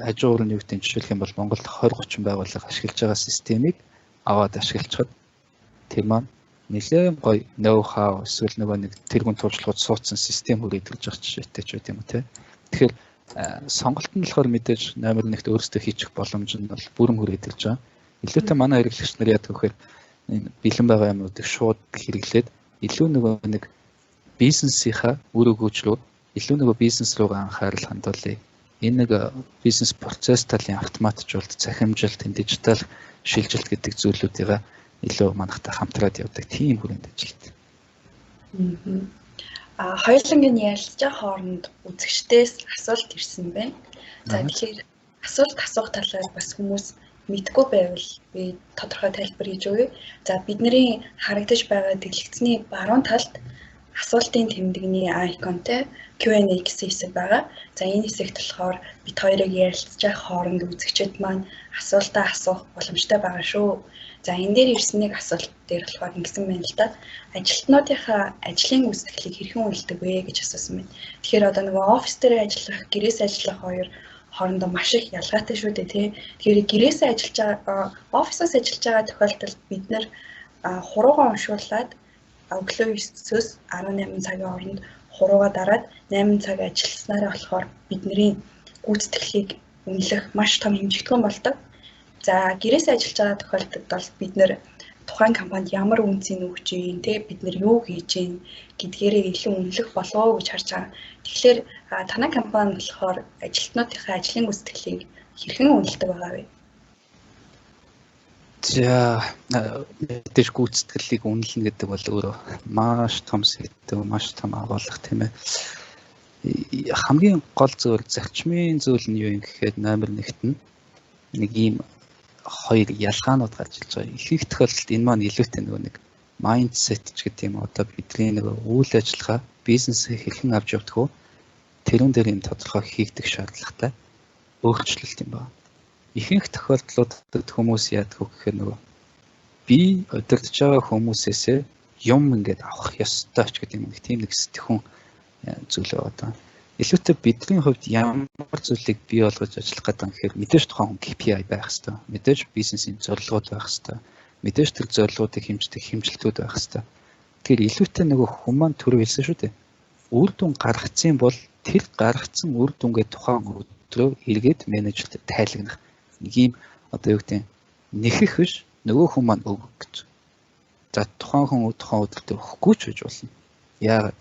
Хажуу өөр нь юу гэдэг жишээлх юм бол Монголд 20-30 байгууллага ашиглаж байгаа системийг аваад ашиглахад тэр маань нэлээд гоё know how эсвэл нөгөө нэг тэргуун туршлагууд суудсан систем хүрээдэлж байгаа жишээтэй ч үгүй юм уу те. Тэгэхээр сонголт нь болохоор мэдээж номер 1-т өөрсдөө хийчих боломж нь бол бүрэн хүрээдэлж байгаа. Илүүтэй манай хэрэглэгч нар яадаг вэхээр энэ бэлэн байгаа юмнуудыг шууд хэрэглээд илүү нөгөө нэг бизнесийнхаа үр өгөөжлүүд илүү нөгөө бизнес руугаа анхаарал хандуулъя. Энэ нэг бизнес процесс талын автоматжуулалт, захимжилт, дижитал шилжилт гэдэг зүйлүүдийг илүү манахтай хамтраад явдаг тийм хүрээнд ажилт. Хоёулангийн ярилцаж хооронд үзэгчдээс асуулт ирсэн байна. За тэгэхээр асуулт асуух талаар бас хүмүүс мэдгүй байвал би тодорхой тайлбар хийж өгье. За бидний харагдаж байгаа дэлгэцний баруун талд асуултын тэмдэгний айконтой Q&A гэсэн хэсэг байгаа. За энэ хэсэгт болохоор бид хоёрыг ярилцж байгаа хооронд үзэгчид маань асуултаа асуух боломжтой байгаа шүү. За энэ дээр ирсэн нэг асуулт дээр болохоор ингэсэн байна л да. Ажилтнуудынхаа ажлын гүйцэтгэлийг хэрхэн үйлдэг вэ гэж асуусан байна. Тэгэхээр одоо нөгөө офис дээр ажиллах, гэрээс ажиллах хоёр хоорондоо маш их ялгаатай шүү дээ тий. Тэгэхээр гэрээс ажиллаж байгаа, офисоос ажиллаж байгаа тохиолдолд бид нэр хуруугаа уншуулад өглөө 9-өөс 18 цагийн хооронд хуруугаа дараад 8 цаг ажилласнараа болохоор бидний гүйцэтгэлийг үнэлэх маш том хэмжигдэхүүн болдог. За гэрээс ажиллаж байгаа тохиолдолд бол бид нэр тухайн компанид ямар үнцийг өгч ийн те бид нэр юу хийж ийн гэдгээрээ илүү үнэлэх болов уу гэж харж байгаа. Тэгэхээр танай компани болохоор ажилтнуудынхаа ажлын гүйцэтгэлийг хэрхэн үнэлдэг байгаа вэ? За мэдээж гүйцэтгэлийг үнэлнэ гэдэг бол өөрөө маш том сэдв, маш том агуулга тийм ээ. Хамгийн гол зүйл зарчмын зүйл нь юу юм гэхээр номер 1-т нэг ийм хоёр ялгаанууд гарч ирж байгаа. Ихэнх тохиолдолд энэ маань илүүтэй нөгөө нэг майндсет ч гэдэг юм одоо бидний нөгөө үйл ажиллагаа бизнесээ хэрхэн авч явдаг вэ? Тэрүүн дээр юм тодорхой хийгдэх шаардлагатай өөрчлөлт юм байна. Ихэнх тохиолдлуудад хүмүүс яадаг вэ гэхээр нөгөө би удирдах байгаа хүмүүсээсээ юм ингээд авах ёстой ч гэдэг юм. Тийм нэг сэтгэхүн зүйл байна. Илүүтэй бидний хувьд ямар зүйлийг бий болгож ажиллах гэдэг юм гэхээр мэдээж тухайн KPI байх хэрэгтэй. Мэдээж бизнесийн зорилгууд байх хэрэгтэй. Мэдээж тэр зорилгоодыг хэмждэг хэмжилтүүд байх хэрэгтэй. Тэгэхээр илүүтэй нөгөө хүмүүс маань түрүү хэлсэн шүү дээ. Үр дүн гаргацсан бол тэр гаргацсан үр дүнгээ тухайн өдрөө эргээд менежерт тайлагнах. Нэг юм одоо юу гэдэг нэхэх биш нөгөө хүн маань өгөх гэж. За тухайн хүн тухайн өдөртөө өгөхгүй ч гэж болно. Яагаад?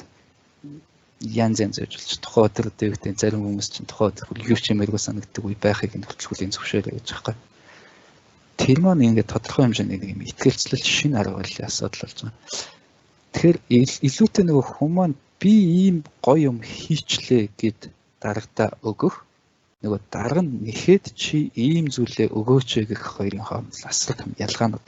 Янз янз ажиллаж тухайн өдөртөө юу гэдэг зарим хүмүүс чинь тухайн өдөр юу ч юмэргүй санагддаг үе байхыг нь хөтөлбөрийн зөвшөөрөө гэж байгаа юм. Тэр маань ингээд тодорхой хэмжээний нэг юм итгэлцлэл шинэ арга барилын асуудал болж байгаа. Тэгэхээр илүүтэй нөгөө хүн маань би ийм гоё юм хийчлээ гэд дарагдаа өгөх нөгөө дарга нь нэхэд чи ийм зүйлээ өгөөч гэх хоёрын хооронд асар том ялгаанууд.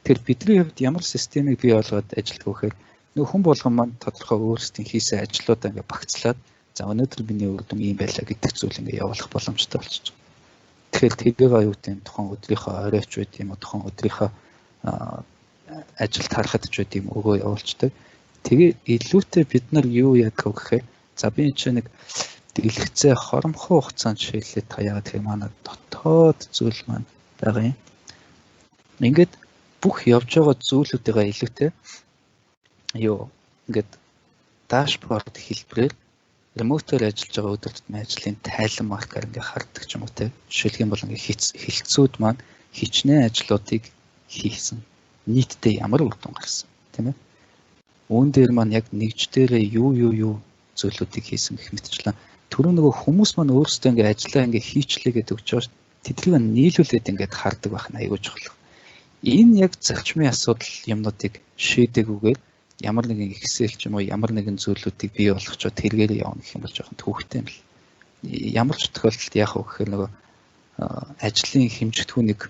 Тэр бидний хувьд ямар системийг бий болгоод ажилладаг вэ гэхээр нөгөө хүн болгон маань тодорхой өөрсдийн хийсэн ажлуудаа ингээ багцлаад за өнөөдөр миний үр дүн ийм байлаа гэдэг зүйл ингээ явуулах боломжтой болчихж байгаа. Тэгэхээр тэдгээр аюутын тухайн өдрийнхөө оройч байт юм уу тухайн өдрийнхөө ажилд харахад ч байт юм өгөө явуулцдаг. Тэгээ илүүтэй бид нар юу яадаг вэ гэхээр за би энэ чинь нэг дэлгэцээ хоромхоо хугацаанд шийдлээ та яагаад тэгэхээр манай дотоод зүйл маань байгаа юм. Ингээд бүх явж байгаа зүйлүүдээ илүүтэй юу ингээд дашборд хэлбэрээр ремотоор ажиллаж байгаа өдөр тутмын ажлын тайлан маркаар ингээд харддаг ч юм уу те. Жишээлх юм бол ингээд хилцүүд маань хичнээн ажлуудыг хийсэн. Нийтдээ ямар үр дүн гарсан тийм ээ. Үүн дээр маань яг нэгждэрээ юу зүйлүүдийг хийсэн гэх мэтчлэн түрүү нөгөө хүмүүс маань өөрсдөө ингээд ажиллаа ингээд хийчлээ гэдэг өгч байгаа. Тэднийг нийлүүлээд ингээд хардаг байх нь аюул чухал. Энэ яг зарчмын асуудал юмнуудыг шийдэгүүгээр ямар нэгэн Excel ч юм уу ямар нэгэн зүйлүүдийг бий болгочод тэргээрээ явна гэх юм бол жоохон төвөгтэй юм л. Ямар ч тохиолдолд яах вэ гэхээр нөгөө ажлын хэмжигдэхүүнийг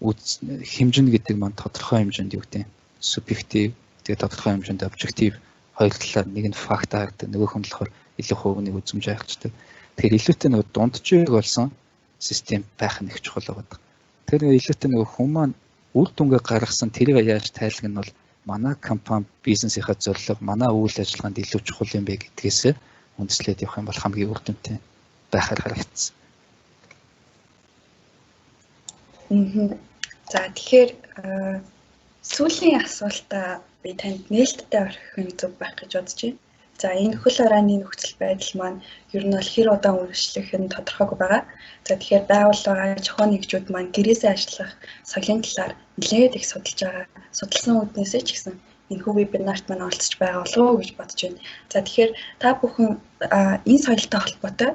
хэмжинэ гэдэг маань тодорхой хэмжээнд юу гэдэг субъектив тэгээд тодорхой хэмжээнд объектив хоёр талаар нэг нь факт харагддаг нөгөөх нь болохоор илүү хувийн үзмж хайрчдаг. Тэгэхээр илүүтэй нөгөө дундчиг болсон систем байх нь их чухал байгаа. Тэгэхээр илүүтэй нөгөө хүмүүс маань үр дүнгээ гаргасан тэрийг яаж тайлах нь бол манай компани бизнесийнхаа зорилго манай үйл ажиллагаанд илүү чухал юм бэ гэдгээс үндэслээд явах юм бол хамгийн үр дүнтэй байхаар харагдсан. За тэгэхээр сүүлийн асуултаа би танд нээлттэй орхихын зөв байх гэж бодож байна. За энэ хөл хорооны нөхцөл байдал маань ер нь бол хэр удаан үргэлжлэх нь тодорхойгүй байгаа. За тэгэхээр байгууллага зохион нэгжүүд маань гэрээсээ ажиллах соёлын талаар нэлээд их судалж байгаа. Судалсан үднээсээ ч гэсэн энэ хүү вебинарт маань оролцож байгаа болов уу гэж бодож байна. За тэгэхээр та бүхэн энэ соёлтой холбоотой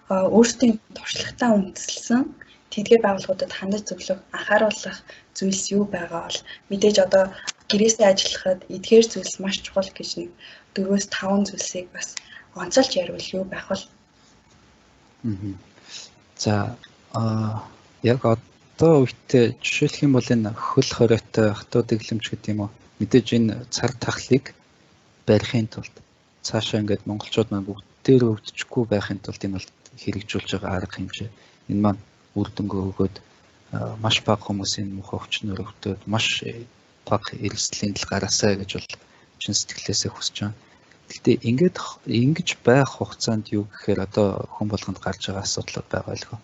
өөрсдийн туршлагатаа үндэслэн тэдгээр байгууллагуудад хандаж зөвлөх анхааруулах зүйлс юу байгаа бол мэдээж одоо гэрээсээ ажиллахад эдгээр зүйлс маш чухал гэж нэг 4-5 зүйлсийг бас онцолж ярил юу байх вэ? За яг одоо үедээ жишээлх юм бол энэ хөл хоройтой хатуу дэглэмж гэдэг юм уу мэдээж энэ цар тахлыг барихын тулд цаашаа ингээд монголчууд маань бүгдээр өвдөжгүй байхын тулд энэ бол хэрэгжүүлж байгаа арга хэмжээ энэ маань үр дүнгээ өгөөд маш бага хүмүүсийн мөнх өвчнөр өвдөд маш бага эрсдлийн тал гараасаа гэж бол чин сэтгэлээсээ хүсэж байна. Гэхдээ ингэж байх хугацаанд юу гэхээр одоо хүн болгонд гарч байгаа асуудлууд байгаа л гоо.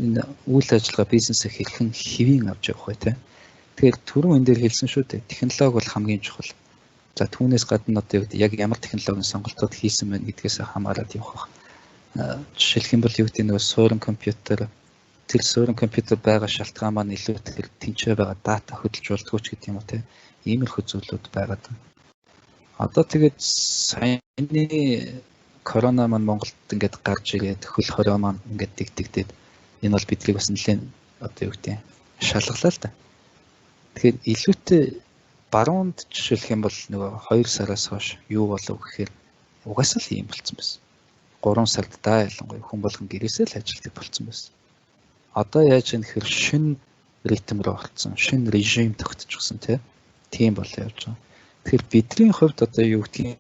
Энэ үйл ажиллагаа бизнесээ хэрхэн хэвийн авч явах вэ те. Тэгэхээр түрүүн энэ дээр хэлсэн шүү дээ. Технологи бол хамгийн чухал. За түүнээс гадна одоо яг ямар технологийн сонголтууд хийсэн байна гэдгээс хамаарат явах. Жишээлх юм бол юу гэдэг нь суурин компьютер тэр суурин компьютер байгаа шалтгаан маань илүү тэр тэнцээ байгаа дата хөдөлж болдгоо ч гэдэг юм уу те. Иймэрхүү зүйлүүд байгаад байна. Одоо тэгээд саяны корона маань Монголд ингээд гарч ирээд хөл хорой маань ингээд дэгдэгдээд энэ бол биднийг бас нэлээд одоо юу гэдэг шалгалаа л да. Тэгэхээр илүүтэй баруунд жишээлх юм бол нөгөө 2 сараас хойш юу болов гэхээр угаасаа л ийм болцсон байсан. 3 сард даа ялангуяа хүн болгон гэрээсээ л ажилладаг болцсон байсан. Одоо яаж юм гэхээр шинэ ритм рүү орсон, шинэ режим тогтчихсон тийм бол явж байгаа. Тэгэхээр бидний хувьд одоо юу гэдгийг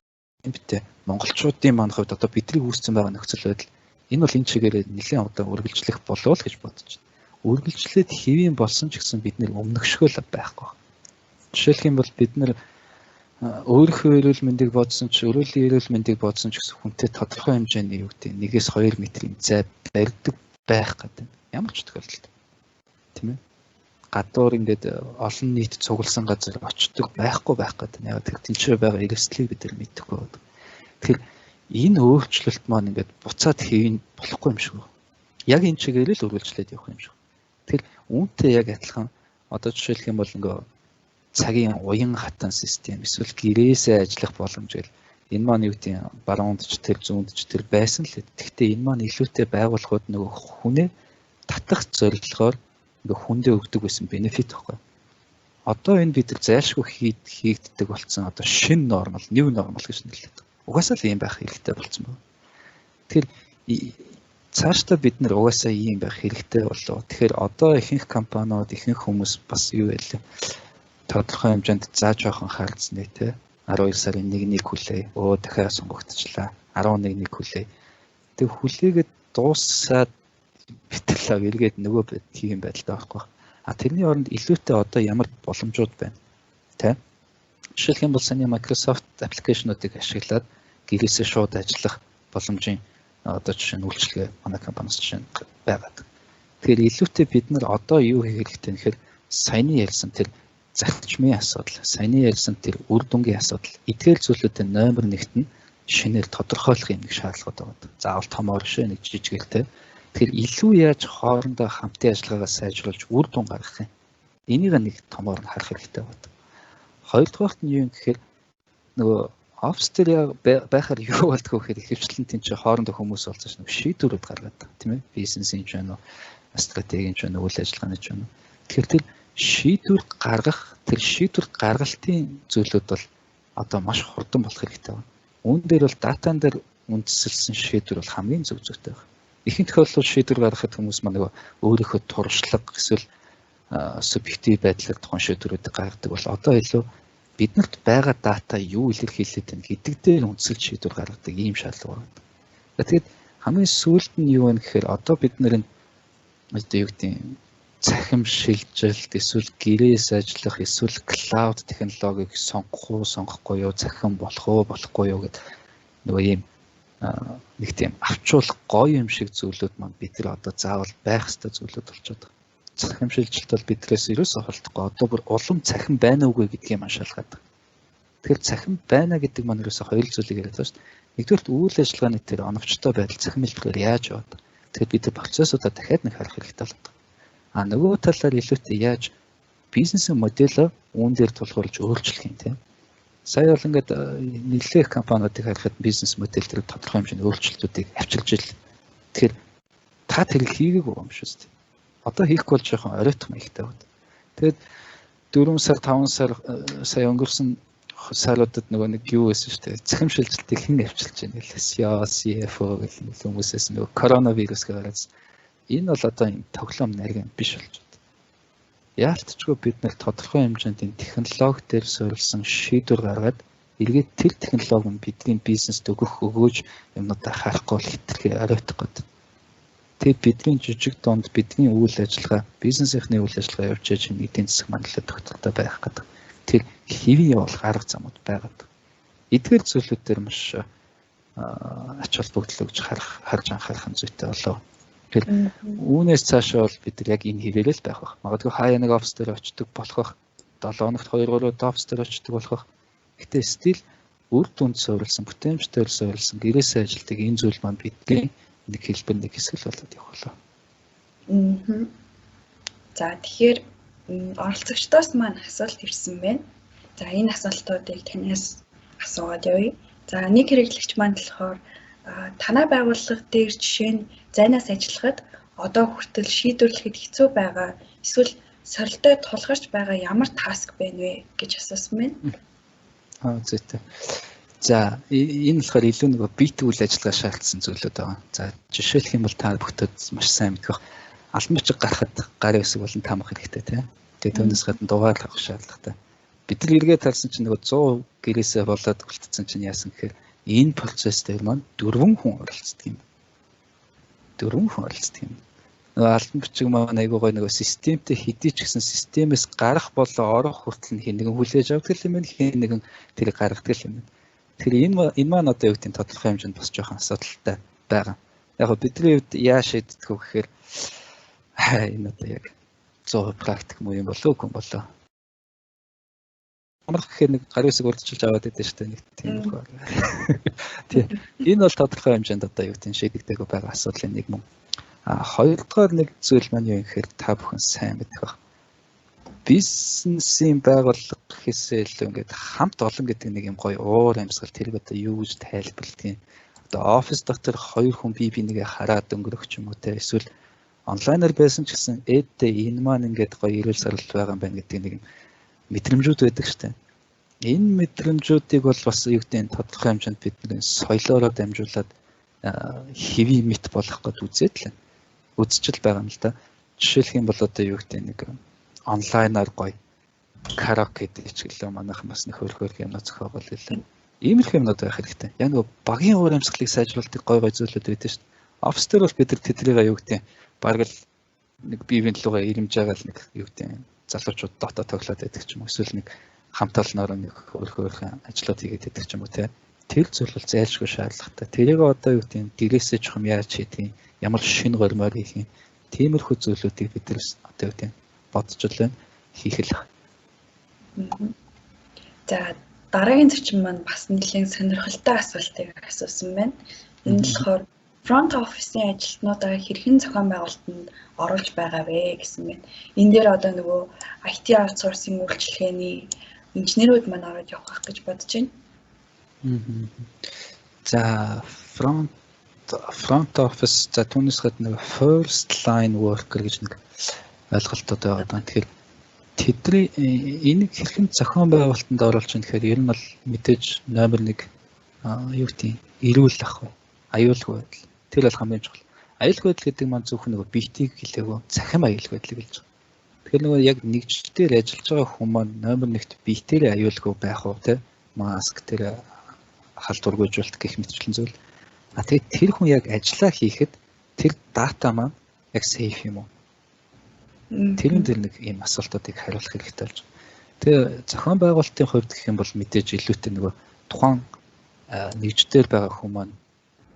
битээ монголчуудын маань хувьд одоо бидний үүссэн байгаа нөхцөл байдал энэ бол энэ чигээр нэлээд одоо үргэлжлэх болов л гэж бодож байна. Үргэлжлээд хэвийн болсон ч гэсэн бид нэр өмнөгшгөл байхгүй. Жишээлх юм бол бид нэр өөрийнхөө эрүүл мэндийг бодсон ч өрөөлийн эрүүл мэндийг бодсон ч гэсэн хүнтэй тодорхой хэмжээний юу гэдэг 1-2 метрийн зай барьдаг байх гэдэг. Ямар ч тохиолдолд тийм ээ. Гадуур ингээд олон нийт цугласан газар очдог байхгүй байх гэдэг. Яг тэр тэнцээ байгаа эрсдлийг бид нар мэдэхгүй байдаг. Тэгэхээр энэ өөрчлөлт маань ингээд буцаад хэвэн болохгүй юм шиг байна. Яг энэ чигээр л үргэлжлээд явах юм шиг. Тэр үүнтэй яг адилхан одоо жишээлх юм бол ингээ цагийн уян хатан систем эсвэл гэрээсээ ажиллах боломж гэл энэ маань юу гэдэг баруунд ч тэр зүүнд ч тэр байсан л. Гэхдээ энэ маань илүүтэй байгууллагууд нөгөө хүнээ татах зорилгоор ингээ хүндээ өгдөг байсан бенефит байхгүй. Одоо энэ бид зайлшгүй хийгддэг болсон одоо шинэ нормал, new normal гэж нэрлэдэг. Угаасаа л ийм байх хэрэгтэй болсон байна. Тэр цаашдаа бид нар угаасаа ийм байх хэрэгтэй болов. Тэгэхээр одоо ихэнх компаниуд, ихэнх хүмүүс бас юу байлаа. Тодорхой хэмжээнд заа жоохон хаалцнэ те. 12 сарын 1-ний хүлээ. Дахиад сонгогдчихлаа. 11-ний хүлээ. Тэг хүлээгээд дуусаад битлээ эргээд нөгөө тийм байдалтай байхгүй. Тэрний оронд илүүтэй одоо ямар боломжууд байна. Тэ? Жишээлх юм бол саний Microsoft аппликейшнуудыг ашиглаад гэрээсээ шууд ажиллах боломжийн одоо жишээ нь үйлчлэгээ манай компаниас жишээ байгаад. Тэгэхээр илүүтэй бид нар одоо юу хийх хэрэгтэй нэхэр саяны ярьсан тэр зарчмын асуудал, саяны ярьсан тэр үр дүнгийн асуудал, эдгээр зүйлүүдийн номер 1-т нь шинээр тодорхойлох юм нэг шаардлагатай байна. Заавал томоор шээ нэг жижигэртэй. Тэгэхээр илүү яаж хоорондоо хамтын ажиллагаагаа сайжруулж үр дүн гаргах юм. Энийг нэг томоор нь харах хэрэгтэй байна. Хоёрдугаарт нь юу юм гэхээр нөгөө офс дээр байхаар юу болдгоо гэхээр ихэвчлэн тийм ч хоорондоо хүмүүс олцож нэг шийдвэрүүд гаргаад байгаа тийм ээ. Бизнесийн ч байна уу, стратегийн ч байна уу, үйл ажиллагааны ч байна уу. Тэгэхээр тэр шийдвэр гаргах, тэр шийдвэр гаргалтын зүйлүүд бол одоо маш хурдан болох хэрэгтэй байна. Үүн дээр бол датан дээр үндэслэлсэн шийдвэр бол хамгийн зөв зүйтэй байна. Ихэнх тохиолдолд шийдвэр гаргахад хүмүүс маань нөгөө өөрийнхөө туршлага эсвэл субъектив байдлаар тухайн шийдвэрүүдийг гаргадаг бол одоо илүү биднэрт байгаа дата юу илэрхийлээд байна гэдэг дээр үндэслэж шийдвэр гаргадаг ийм шаардлага байна. Тэгээд хамгийн сүүлд нь юу вэ гэхээр одоо бид нэр одоо юу гэдэг цахим шилжилт эсвэл гэрээс ажиллах эсвэл клауд технологиг сонгох уу сонгохгүй юу, цахим болох уу болохгүй юу гэдэг нөгөө ийм нэг тийм авчуулах гоё юм шиг зүйлүүд маань бид нар одоо заавал байх ёстой зүйлүүд болчиход байгаа. Цахим шилжилт бол бидрээс ерөөсөө холдохгүй. Одоо бүр улам цахим байна уугүй гэдгийг маань шалгаад байгаа. Тэгэхээр цахим байна гэдэг маань ерөөсөө хоёр зүйлийг яриад байгаа шүү дээ. Нэгдүгээр үйл ажиллагааны тэр оновчтой байдал цахим хэлбэрээр яаж яваад. Тэгэхээр бид тэр процессуудаа дахиад нэг харах хэрэгтэй болдог. Нөгөө талаар илүүтэй яаж бизнесийн модель үүн дээр тулгуурлаж өөрчлөх юм тийм. Сая бол ингээд нэлээх компаниудыг харахад бизнес модель дээр тодорхой хэмжээний өөрчлөлтүүдийг авчилж ил. Тэгэхээр та тэр хийгээгүй юм шүү дээ. Одоо хийхгүй бол жоохон оройтох маягтай байна. Тэгээд 4 сар 5 сар сая өнгөрсөн саруудад нөгөө нэг юу байсан шүү дээ. Цахим шилжилтийг хэн авчилж байна гэлээс яа CFO гэх хүмүүсээс нөгөө коронавирус гараад энэ бол одоо энэ тоглоом нарийн биш болж байна. Яалтчгүй бид нар тодорхой хэмжээнд энэ технологи дээр суурилсан шийдвэр гаргаад эргээд тэр технологи нь бидний бизнест өгөөж юмнуудаа харахгүй л хэтэрхий оройтох гэдэг. Тэгээд бидний жижиг донд бидний үйл ажиллагаа, бизнесийнхний үйл ажиллагаа явуулж байгаа чинь эдийн засаг мандлаа тогтвортой байх гэдэг. Тэр хэвийн явуулах арга замууд байгаад. Эдгээр зүйлүүд дээр маш ач холбогдол өгж харж анхаарах зүйтэй болов. Тэгэхээр үүнээс цаашаа бол бид нар яг энэ хэвээрээ л байх бах. Магадгүй хаяа нэг офс дээр очдог болох, 7 хоногт 2-3 офс дээр очдог болох. Гэтэ стил үр дүнд суурилсан, бүтээмжтэй суурилсан гэрээсээ ажилтдаг энэ зүйл маань бидний нэг хэлбэр нэг хэсэг л болоод явах болоо. Мгм. За тэгэхээр оролцогчдоос маань асуулт ирсэн байна. За энэ асуултуудыг танаас асуугаад явъя. За нэг хэрэглэгч маань болохоор танай байгууллага дээр жишээ нь зайнаас ажиллахад одоо хүртэл шийдвэрлэхэд хэцүү байгаа эсвэл сорилттой тулгарч байгаа ямар таск байна вэ гэж асуусан байна. Зүйтэй. За энэ болохоор илүү нөгөө бит үйл ажиллагаа шаардсан зүйлүүд байгаа. За жишээлх юм бол та бүхтэд маш сайн мэдэх бах. Албан бичиг гарахад гарын хэсэг болон таамаг хэрэгтэй тийм. Тэгээд түүнээс гадна дугаар авах шаардлагатай. Бид нар эргээд харсан чинь нөгөө 100 гэрээсээ болоод үлдсэн чинь яасан гэхээр энэ процесс дээр маань 4 хүн оролцдог юм. 4 хүн оролцдог юм. Нөгөө албан бичиг маань айгуу гой нөгөө системтэй хэдий ч гэсэн системээс гарах болоо орох хүртэл хин нэгэн хүлээж авдаг юм байна. Хин нэгэн тэрийг гаргадаг юм байна. Тэгэхээр энэ маань одоо юу гэдэг нь тодорхой хэмжээнд бас жоохон асуудалтай байгаа. Яг нь бидний хувьд яа шийддэг вэ гэхээр энэ одоо яг 100% практик муу юм болов уу гүн болоо. Амрах гэхээр нэг гарын хэсэг урдчилж аваад байдаг шүү дээ нэг тийм их баг. Тийм. Энэ бол тодорхой хэмжээнд одоо юу гэдэг нь шийдэгдээгүй байгаа асуудлын нэг мөн. Хоёрдугаар нэг зүйл маань юу гэхээр та бүхэн сайн мэдэх баг. Бизнесийн байгууллага гэхээсээ илүү ингээд хамт олон гэдэг нэг юм гоё уур амьсгал тэрийг одоо юу гэж тайлбарлах юм. Одоо офис дотор 2 хүн бие бинийгээ хараад өнгөрөх ч юм уу те эсвэл онлайнаар байсан ч гэсэн эддээ энэ маань ингээд гоё ирүүл саралт байгаа юм байна гэдэг нэг мэдрэмжүүд байдаг штэ. Энэ мэдрэмжүүдийг бол бас юу гэдэг нь тодорхой хэмжээнд бидний соёлоороо дамжуулаад хэвийн мэт болох гэж үзээд л үзчихэл байгаа юм л да. Жишээлх юм бол одоо юу гэдэг нэг онлайнаар гоё караоке гэж гэлээ манайхан бас нэг хөрхөр юм зохиогол хэлээ. Иймэрхүү юмнууд байх хэрэгтэй. Яг нөгөө багийн уур амьсгалыг сайжруулдаг гоё гоё зүйлүүд байдаг шүү дээ. Офс дээр бол бид нар тэднийг юу гэдэг нь баг л нэг бивэн лугаа ирэмж байгаа л нэг юу гэдэг нь залуучууд дотоо тоглоод байдаг ч юм уу эсвэл нэг хамт олноор нэг хөрхөөрхөн ажлууд хийгээд байдаг ч юм уу те. Тэр зүйл бол зайлшгүй шаардлагатай. Тэрийг одоо юу гэдэг нь гэрээсээ ч юм яаж хийдэг юм, ямар шинэ гормоор хийх юм. Тиймэрхүү зүйлүүдийг бид нар одоо юу гэдэг нь бодож л хийх л. За дараагийн зочин маань бас нэлээд сонирхолтой асуултыг асуусан байна. Энэ болохоор front office-ийн ажилтнуудаа хэрхэн зохион байгуулалтанд оруулж байгаа вэ гэсэн байна. Энэ дээр одоо нөгөө IT outsourcing үйлчилгээний инженерүүд маань ороод явах гэж бодож байна. За front office за түүнээс гадна first line worker гэж нэг ойлголтод байгаа. Тэгэхээр тэдний энийг хэрхэн зохион байгуулалтанд оруулж байгаа гэхээр ер нь бол мэдээж номер 1 юу гэдэг эрүүл ах вэ? Аюулгүй байдал. Тэр бол хамгийн чухал. Аюулгүй байдал гэдэг маань зөвхөн нөгөө биетийг хэлээгүй цахим аюулгүй байдлыг хэлж байгаа. Тэгэхээр нөгөө яг нэгжлэлээр ажиллаж байгаа хүн маань номер 1-т биетээр аюулгүй байх уу те маск тэр халдваргүйжүүлэлт гэх мэтчлэн зүйл. Тэгээд тэр хүн яг ажиллаа хийхэд тэр дата маань яг сейф юм уу? Тэрэн дээр нэг ийм асуултуудыг хариулах хэрэгтэй болж байна. Тэгээ зохион байгуулалтын хувьд гэх юм бол мэдээж илүүтэй нөгөө тухайн нэгждэр байгаа хүн маань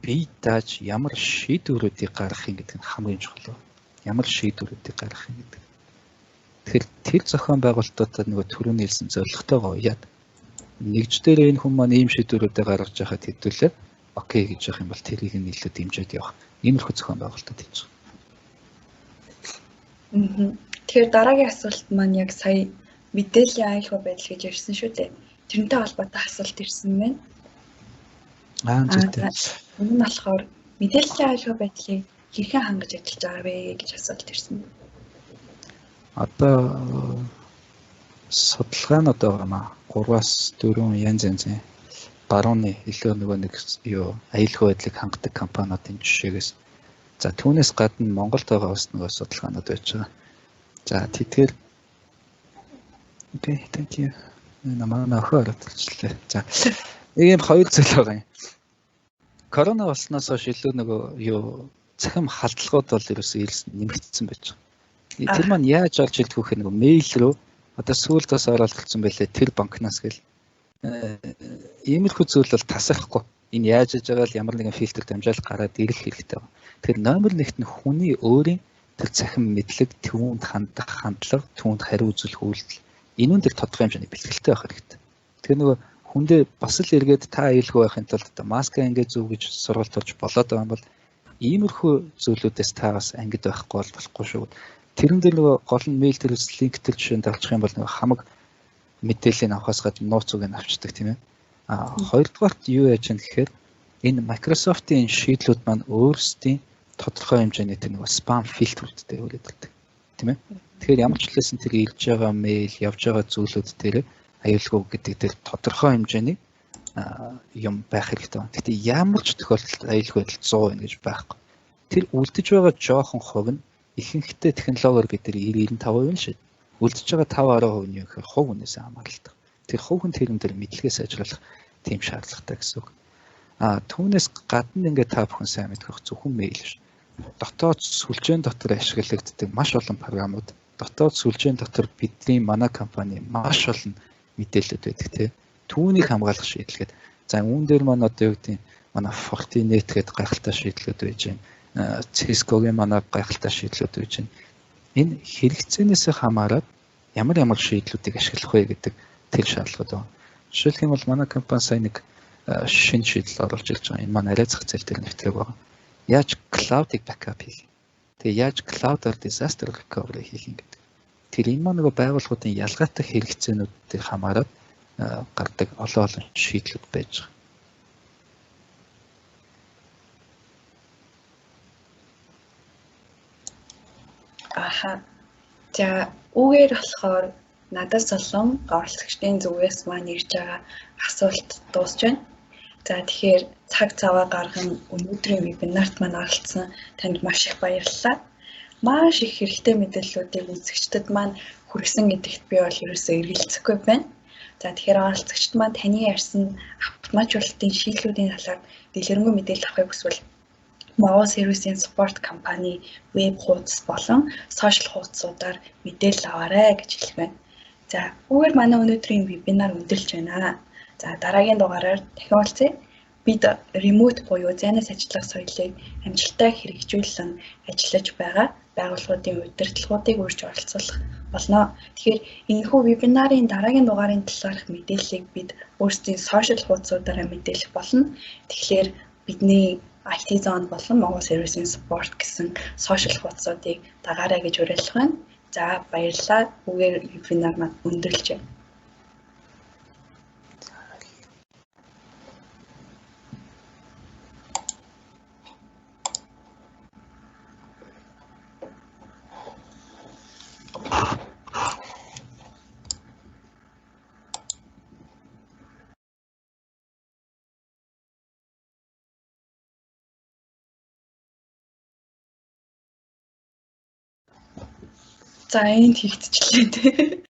бие дааж ямар шийдвэрүүдийг гаргах юм гэдэг нь хамгийн чухал. Ямар шийдвэрүүдийг гаргах юм гэдэг. Тэгэхээр тэр зохион байгуулалтуудад нөгөө түрүүний хэлсэн зорилготойгоо яад нэгждэр энэ хүн маань ийм шийдвэрүүдийг гаргаж байхад хэдүүлээ окей гэж явах юм бол тэрийг нь илүү дэмжиж явах. Иймэрхүү зохион байгуулалтууд хийж байгаа. Тэгэхээр дараагийн асуулт маань яг сая мэдээллийн аюулгүй байдал гэж ярьсан шүү дээ. Тэрнтэй холбоотой асуулт ирсэн байна. Зүйтэй. Энэ нь болохоор мэдээллийн аюулгүй байдлыг хэрхэн хангаж ажиллаж байгаа вэ гэж асуулт ирсэн. Одоо судалгаанууд байгаа маа 3-аас 4 янз янзын барууны илүү нөгөө нэг юу аюулгүй байдлыг хангадаг компаниудын жишээгээс за түүнээс гадна Монголд байгаа бас нөгөө судалгаанууд байж байгаа. За тэгэхээр окей, thank you. Намаа өхөр хэлчихлээ. За ийм хоёр зүйл байгаа юм. Корона болсноос хойш илүү нөгөө юу цахим халдлагууд бол ерөөсөө нэмэгдсэн байж байгаа. Тэр маань яаж олж илтгэх вэ нөгөө мэйл рүү одоо сүүлд бас оруулагдсан байлээ тэр банкнаас гэл иймэрхүү зүйл бол тасахгүй. Энэ яаж иж байгаа л ямар нэгэн фильтр дамжаал гараад ирэх хэрэгтэй байна. Тэгэхээр номер 1-т нь хүний өөрийн тэр цахим мэдлэг, түүнд хандах хандлага, түүнд хариу үзүүлэх үйлдэл энүүн дээр тодорхой хэмжээний бэлтгэлтэй байх хэрэгтэй. Тэгэхээр нөгөө хүндээ бас л эргээд та аюулгүй байхын тулд одоо маска ингээд зүг гэж сургалт орж болоод байгаа юм бол Иймэрхүү зүйлүүдээс та бас ангид байхгүй болохгүй шүү. Тэрэн дээр нөгөө гол нь мэйл төрөөс линктэр жишээ нь тавьчих юм бол нөгөө хамаг мэдээллийг авахаас гадна нууц үгийг авчдаг тийм ээ. Хоёрдугаарт юу яаж юм гэхээр энэ Microsoft-ийн шийдлүүд маань өөрсдийн тодорхой хэмжээний тэр нөгөө спам фильтрүүдтэй үйлдэлдэг тийм ээ. Тэгэхээр ямар ч хэлсэн тэр ирж байгаа мэйл, явж байгаа зүйлүүд дээр аюулгүй гэдэг дээр тодорхой хэмжээний юм байх хэрэгтэй байна. Гэхдээ ямар ч тохиолдолд аюулгүй байдал 100 байна гэж байхгүй. Тэр үлдэж байгаа жоохон хувь нь ихэнхдээ технологиор бид нар 90-95% шээ. Үлдэж байгаа 5-10% нь юу гэхээр хувь хүнээс хамааралтай. Тэр хувь хүн тэрэн дээр мэдлэгээс ажиллах тийм шаардлагатай гэсэн үг. Түүнээс гадна ингээд та бүхэн сайн мэдэх зөвхөн мэйл ш. Дотоод сүлжээн дотор ашиглагддаг маш олон програмууд, дотоод сүлжээн дотор бидний манай компани маш олон мэдээлэлүүд байдаг тийм. Түүнийг хамгаалах шийдлгээд за үүн дээр маань одоо юу гэдэг манай Fortinet гэдэг гайхалтай шийдлүүд байж байна. Cisco-гийн манай гайхалтай шийдлүүд байж байна. Энэ хэрэгцээнээс хамаарат ямар шийдлүүдийг ашиглах вэ гэдэг тэр шаардлагууд байна. Жишээлх юм бол манай компани сайн нэг шинэ шийдэл оруулж ирж байгаа. Энэ маань арай зах зээл дээр нэвтрэх байгаа. Яаж cloud-ыг backup хийх. Тэгээ яаж cloud-аар disaster recovery хийх гэдэг. Тэр энэ маань нөгөө байгууллагуудын ялгаатай хэрэгцээнүүдийг хамаарат гардаг олон шийдлүүд байж байгаа. За үгээр болохоор надад солон оролцогчдын зүгээс маань ирж байгаа асуулт дуусж байна. За тэгэхээр цаг цаваа гарган өнөөдрийн вебинарт маань оролцсон танд маш их баярлалаа. Маш их хэрэгтэй мэдээллүүдийг үзэгчдэд маань хүргэсэн гэдэгт би бол ерөөсөө эргэлзэхгүй байна. За тэгэхээр оролцогчд маань таны ярьсан автоматжуулалтын шийдлүүдийн талаар дэлгэрэнгүй мэдээлэл авахыг хүсвэл Mobile Service-ийн support компани веб хуудас болон сошиал хуудасуудаар мэдээлэл аваарай гэж хэлэх байна. За үүгээр манай өнөөдрийн вебинар өндөрлж байна. За дараагийн дугаараар дахин уулзъя. Бид ремоут буюу зайнаас ажиллах соёлыг амжилттай хэрэгжүүлэн ажиллаж байгаа байгууллагуудын удирдлагуудыг үрж оролцуулах болно. Тэгэхээр энэхүү вебинарын дараагийн дугаарын талаарх мэдээллийг бид өөрсдийн сошиал хуудасуудаараа мэдээлэх болно. Тэгэхээр бидний IT Zone болон Mobile Service-ийн support гэсэн сошиал хуудасуудыг дагаарай гэж уриалах байна. За баярлалаа. Үгээр вебинар маань өндөрлж байна. За энд хийгдчихлээ тий.